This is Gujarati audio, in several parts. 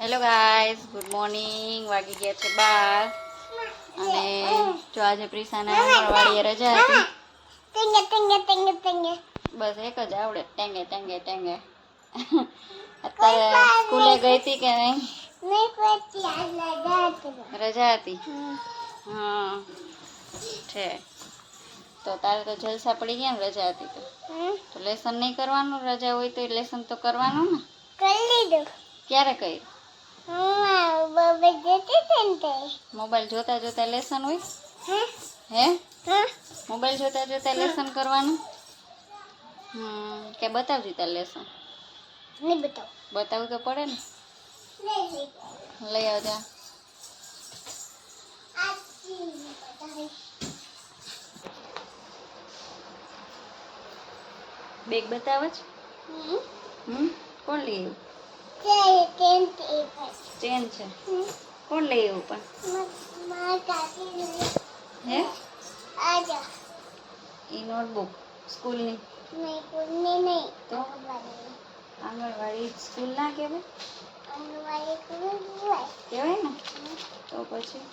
Hello guys, good morning. વાગી ગયા છે 12 અને જો આજે પ્રિસાને આંગણવાડીએ રજા હતી. બસ એક જ આવડે, ટેંગે ટેંગે ટેંગે. અત્યારે સ્કૂલે ગઈ હતી કે નહીં? રજા હતી. હા છે. તો તારે તો જલસા પડી ગયા ને રજા હતી તો લેસન નહીં કરવાનું? રજા હોય તો લેસન તો કરવાનું ને. કરી લીધું. ક્યારે કર્યું? મોબાઈલ જોતા જોતા લેસન હોય? હે મોબાઈલ જોતા જોતા લેસન કરવાનું? કે બતાવજો તાર લેસન. નહીં બતાવવું તો પડે ને. લઈ આવજા. બેગ બતાવ જ. કોણ લઈ આવ્યું? ચેન છે. કોણ લઈ આવ્યું પણ? હે ઈ નોટબુક સ્કૂલની? તો આંગણવાડી સ્કૂલ ના કહેવાય? કહેવાય ને. તો પછી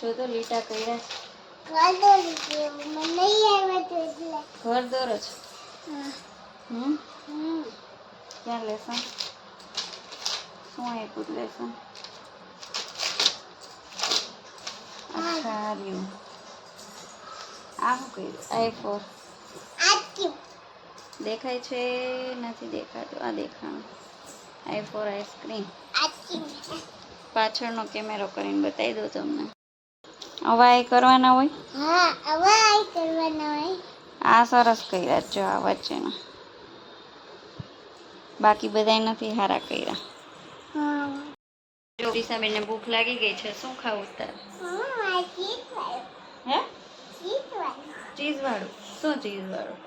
જો તો લીટા કર્યા ઘર દોર જ. ક્યાં લેસન? શું આપ્યું લેસન? અચ્છા રહ્યું. આ શું કર્યું? I4 દેખાય છે? નથી દેખાતું. આ દેખાણું. I4 ice cream. પાછળનો કેમેરો કરીને બતાવી દો તમને. અવાય કરવાના હોય? હા, અવાય કરવાના હોય. આ સરસ કર્યા જો આ વચ્ચેના. બાકી બધાય નથી હારા કર્યા. જો ડીસાબેનને ભૂખ લાગી ગઈ છે. શું ખાવું તારે? હે ચીઝ વાળું? શું ચીઝ વાળું?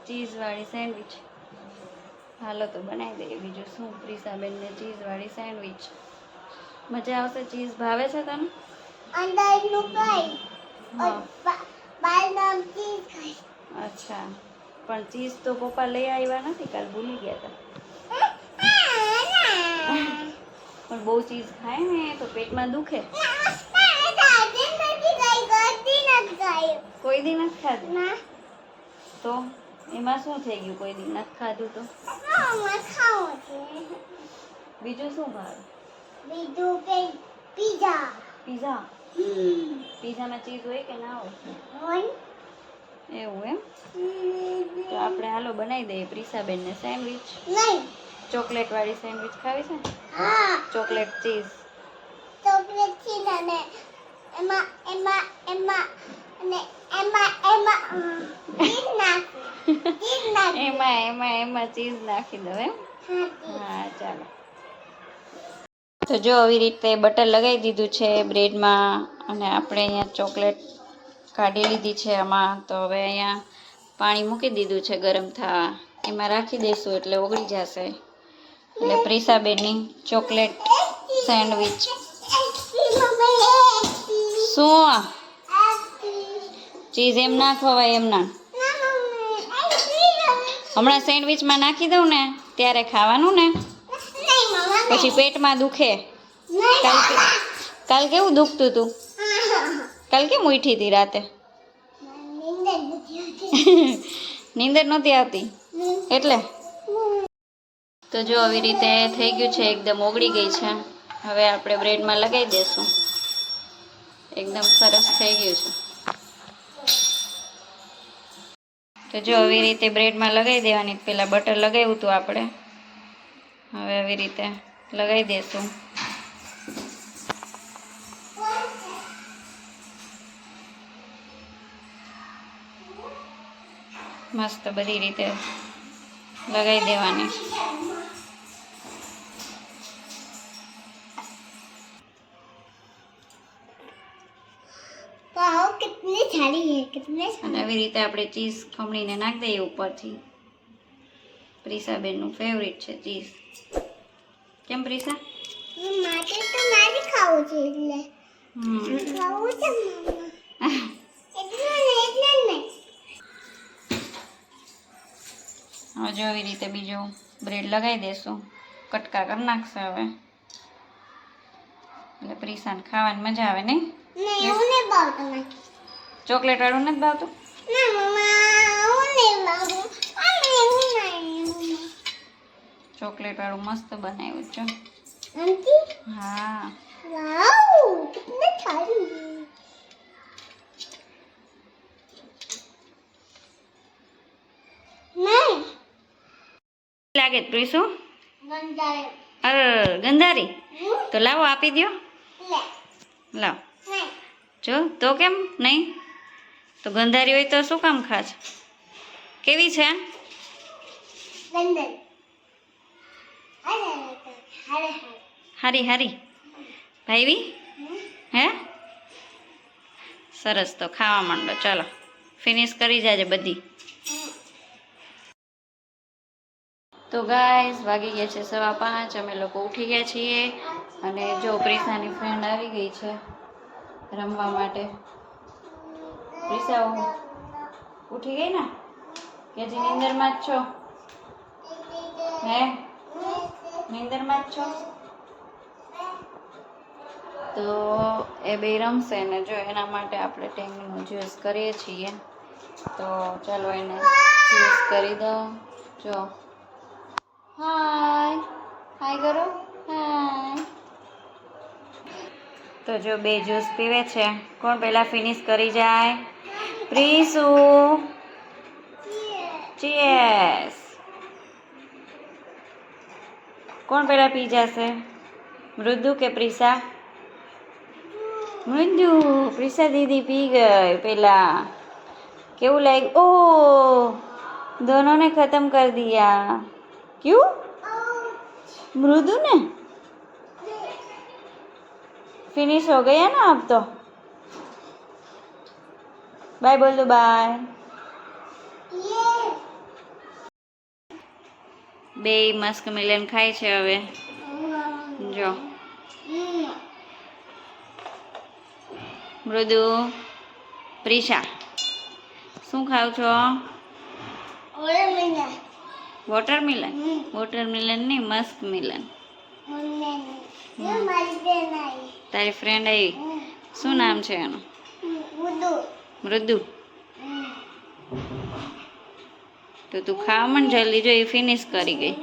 ચીઝ વાળી સેન્ડવિચ. હાલો તો બનાવી દઈએ. બીજું શું? પ્રિસાબેનને ચીઝ વાળી સેન્ડવિચ મજા આવશે. ચીઝ ભાવે છે તને? અચ્છા, પણ ચીઝ તો પપ્પા લઈ આવ્યા નથી. કાલ ભૂલી ગયા હતા. પણ બહુ ચીઝ ખાય ને તો પેટમાં દુખે. કોઈ દી નથી ખાધું તો એમાં શું થઈ ગયું? કોઈ દી નથી ખાધું તો બીજું શું ભાવે? પીઝા. પીઝામાં ચીઝ હોય કે ના હોય? એવું એમ? તો આપણે હાલો બનાવી દઈએ પ્રિસાબેનને સેન્ડવિચ. ચોકલેટ વાળી સેન્ડવિચ ખાવી છે ને? Chocolate cheese. એમાં ચીઝ નાખી દો એમ? હા ચાલો. તો જો આવી રીતે બટર લગાવી દીધું છે બ્રેડમાં અને આપણે અહીંયા ચોકલેટ કાઢી લીધી છે આમાં. તો હવે અહીંયા પાણી મૂકી દીધું છે ગરમ થવા. એમાં રાખી દઈશું એટલે ઓગળી જશે. એટલે પ્રિસાબેનની ચોકલેટ સેન્ડવિચ. શું ચીઝ એમ ના ખવાય? એમ ના. હમણાં સેન્ડવિચમાં નાખી દઉં ને ત્યારે ખાવાનું ને. પછી પેટમાં દુખે. કાલ કેવું દુખતું હતું? કાલ કેમ ઉઠી હતી રાતે? નીંદર નહોતી આવતી એટલે. તો જો આવી રીતે થઈ ગયું છે. એકદમ ઓગળી ગઈ છે. હવે આપણે બ્રેડમાં લગાવી દઈશું. એકદમ સરસ થઈ ગયું છે. તો જો આવી રીતે બ્રેડમાં લગાવી દેવાની. પહેલાં બટર લગાવ્યું હતું આપણે. હવે આવી રીતે લગાવી દઈશું. મસ્ત બધી રીતે લગાવી દેવાની. અને આવી રીતે આપણે ચીઝ ખમણીને નાખી દઈએ ઉપરથી. પ્રિસાબેનનું ફેવરિટ છે ચીઝ. કેમ પ્રિસા? ખાવું છે એટલે ખાવું છે. હવે જો આવી રીતે બીજું બ્રેડ લગાવી દેશું, કટકા કરી નાખશે હવે, એટલે પ્રિશાને ખાવાની મજા આવે નહીં? નહીં એવું નહીં ભાવતું મને. ચોકલેટ વાળું નથી ભાવતું? ના મમ્મા હું નહીં ભાવતું. એવું નહીં. ચોકલેટ વાળું મસ્ત બનાવ્યું છે. આંટી હા વાવ કેટલી સારી. નહીં લાગે જ પ્રિશુ? ગંધાય. ગંધારી તો લાવો આપી દો. લે લાવ નહીં જો તો કેમ નહીં? તો ગંધારી હોય તો શું કામ ખાશ? કેવી છે? ગંધન. અરે હારે હારી હારી ભાઈવી હે? સરસ, તો ખાવા માંડો, ચાલો ફિનિશ કરી જાજે બધી. તો ગાઈસ વાગી ગયા છે 5:15, અમે લોકો ઉઠી ગયા છીએ અને જો પ્રિશાની ફ્રેન્ડ આવી ગઈ છે રમવા માટે. પ્રિશા ઉઠી ગઈ ને કે હજી નીંદરમાં જ છો? હે નીંદરમાં જ છો? તો એ બે રમશે ને જો એના માટે આપણે ટેંગનું જ્યુસ કરીએ છીએ. તો ચાલો એને જ્યુસ કરી દો. જો હાય હાય કરો, હાય. તો જો બે જ્યુસ પીવે છે. કોણ પહેલા ફિનિશ કરી જાય? પ્રિશુ. ચીયર્સ. કોણ પહેલા પી જશે? મૃદુ કે પ્રિશા? મૃદુ. પ્રિશા દીદી પી ગઈ પેલા. કેવું લાગ્યું? ओ दोनों ने खत्म कर दिया. क्यों? मृदु ने फिनिश हो गया ना अब तो. बाय बोल दो, बाय. બે મસ્ક મિલન ખાય છે હવે. જો મૃદુ, પ્રિશા શું ખાવ છો? ઓરેમિના વોટરમિલન? વોટરમિલન નહીં, મસ્ક મિલન. મને એ મારી બેન આવી. તારી ફ્રેન્ડ આવી? શું નામ છે એનું? ઉદુ. મૃદુ. તો તું ખાવા માંડ જલ્દી, જો એ ફિનિશ કરી ગઈ.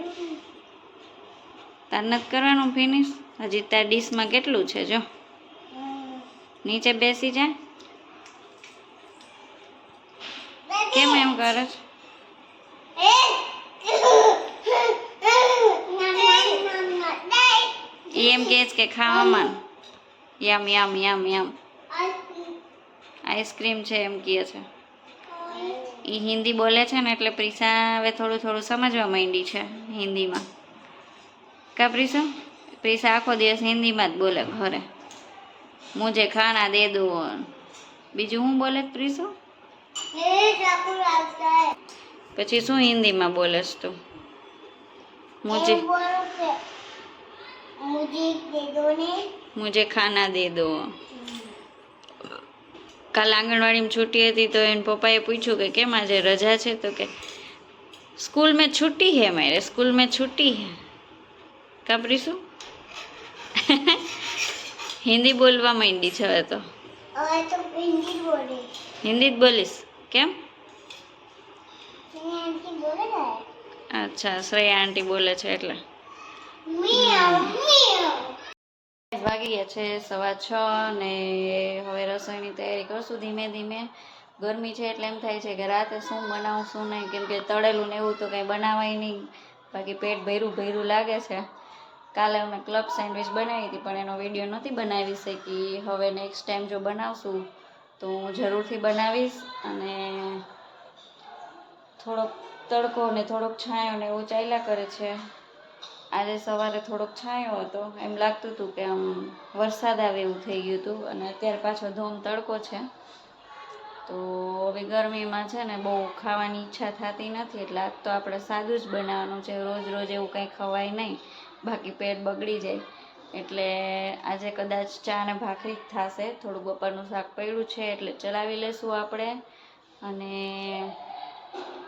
તાર નથી કરવાનું ફિનિશ? હજી તાર ડીશમાં કેટલું છે જો. નીચે બેસી જા. કેમ એમ કરે છે? એ એમ કહે છે કે ખાવામાં યમ યમ યમ યમ આઈસ્ક્રીમ છે એમ કહે છે. એ હિન્દી બોલે છે ને એટલે પ્રિશા હવે થોડું થોડું સમજવા માંડી છે હિન્દીમાં. કા પ્રિશા? પ્રિશા આખો દિવસ હિન્દીમાં જ બોલે ઘરે. મુझे खाना दे दो. બીજું હું બોલે પ્રિશુ? પછી શું હિન્દીમાં બોલેસ તું? મુझे ખાના દે દો. કાલ આંગણવાડીમાં છૂટી હતી તો એને પપ્પાએ પૂછ્યું કે કેમ આજે રજા છે? તો કે સ્કૂલ મેં છૂટી હે, મેરે સ્કૂલ મેં છૂટી હે. કાપરીશું હિન્દી બોલવા માંડી છે હવે તો. હવે તો હિન્દી બોલે. હિન્દી જ બોલીશ? કેમ? આંટી બોલે ને. અચ્છા, શ્રેયા આંટી બોલે છે એટલે. મિયાવ મિયાવ. વાગી ગયા છે 6:15 ને હવે રસોઈની તૈયારી કરશું ધીમે ધીમે. ગરમી છે એટલે એમ થાય છે કે રાતે શું બનાવું શું નહીં, કેમ કે તળેલું ને એવું તો કંઈ બનાવાય નહીં, બાકી પેટ ભર્યું ભર્યું લાગે છે. કાલે અમે ક્લબ સેન્ડવિચ બનાવી હતી પણ એનો વિડીયો નહોતી બનાવી શકી. હવે નેક્સ્ટ ટાઈમ જો બનાવશું તો હું જરૂરથી બનાવીશ. અને થોડોક તડકો ને થોડોક છાંયો ને એવું ચાલ્યા કરે છે. આજે સવારે થોડોક છાંયો હતો, એમ લાગતું હતું કે આમ વરસાદ આવે એવું થઈ ગયું હતું, અને અત્યારે પાછો ધોમ તડકો છે. તો હવે ગરમીમાં છે ને બહુ ખાવાની ઈચ્છા થતી નથી, એટલે આજ તો આપણે સાદું જ બનાવવાનું છે. રોજ રોજ એવું કંઈ ખવાય નહીં, બાકી પેટ બગડી જાય. એટલે આજે કદાચ ચા ને ભાખરી જ થશે. થોડું બપોરનું શાક પડ્યું છે એટલે ચલાવી લેશું આપણે. અને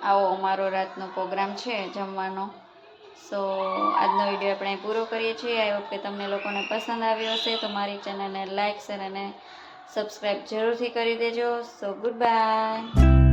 આવો અમારો રાતનો પ્રોગ્રામ છે જમવાનો. સો આજનો વિડીયો આપણે પૂરો કરીએ છીએ. આઈ હોપ કે તમને લોકોને પસંદ આવ્યો હશે. તો મારી ચેનલને લાઇક શેર અને સબસ્ક્રાઈબ જરૂરથી કરી દેજો. સો ગુડ બાય.